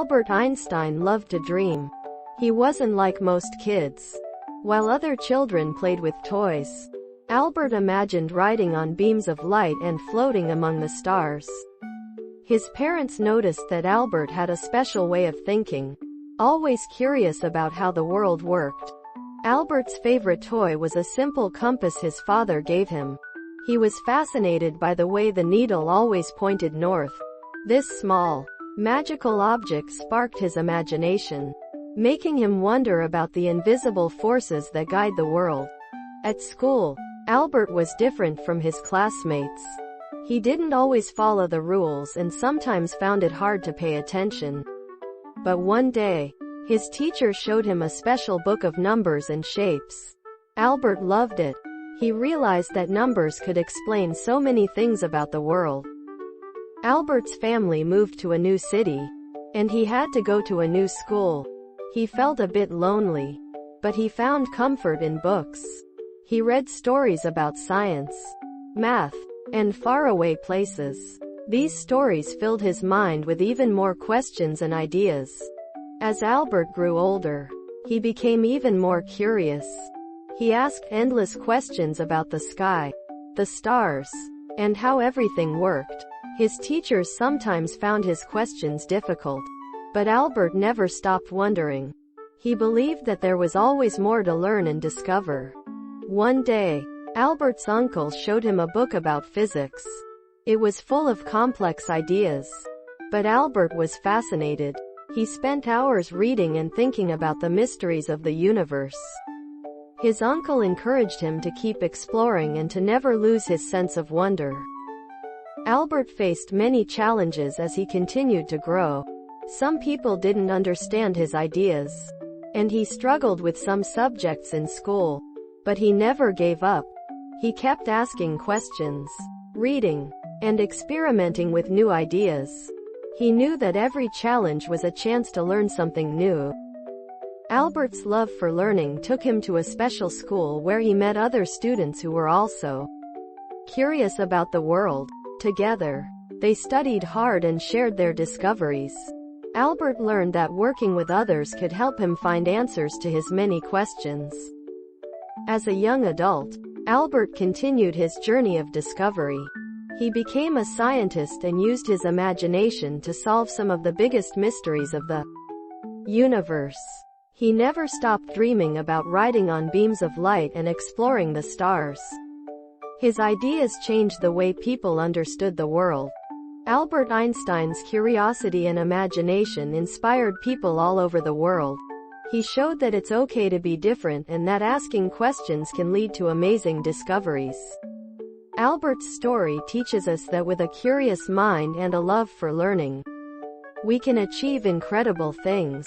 Albert Einstein loved to dream. He wasn't like most kids. While other children played with toys, Albert imagined riding on beams of light and floating among the stars. His parents noticed that Albert had a special way of thinking, always curious about how the world worked. Albert's favorite toy was a simple compass his father gave him. He was fascinated by the way the needle always pointed north. This small, magical object sparked his imagination, making him wonder about the invisible forces that guide the world. At school, Albert was different from his classmates. He didn't always follow the rules and sometimes found it hard to pay attention. But one day, his teacher showed him a special book of numbers and shapes. Albert loved it. He realized that numbers could explain so many things about the world. Albert's family moved to a new city, and he had to go to a new school. He felt a bit lonely, but he found comfort in books. He read stories about science, math, and faraway places. These stories filled his mind with even more questions and ideas. As Albert grew older, he became even more curious. He asked endless questions about the sky, the stars, and how everything worked. His teachers sometimes found his questions difficult, but Albert never stopped wondering. He believed that there was always more to learn and discover. One day, Albert's uncle showed him a book about physics. It was full of complex ideas, but Albert was fascinated. He spent hours reading and thinking about the mysteries of the universe. His uncle encouraged him to keep exploring and to never lose his sense of wonder. Albert faced many challenges as he continued to grow. Some people didn't understand his ideas, and he struggled with some subjects in school. But he never gave up. He kept asking questions, reading, and experimenting with new ideas. He knew that every challenge was a chance to learn something new. Albert's love for learning took him to a special school where he met other students who were also curious about the world. Together, they studied hard and shared their discoveries. Albert learned that working with others could help him find answers to his many questions. As a young adult, Albert continued his journey of discovery. He became a scientist and used his imagination to solve some of the biggest mysteries of the universe. He never stopped dreaming about riding on beams of light and exploring the stars. His ideas changed the way people understood the world. Albert Einstein's curiosity and imagination inspired people all over the world. He showed that it's okay to be different and that asking questions can lead to amazing discoveries. Albert's story teaches us that with a curious mind and a love for learning, we can achieve incredible things.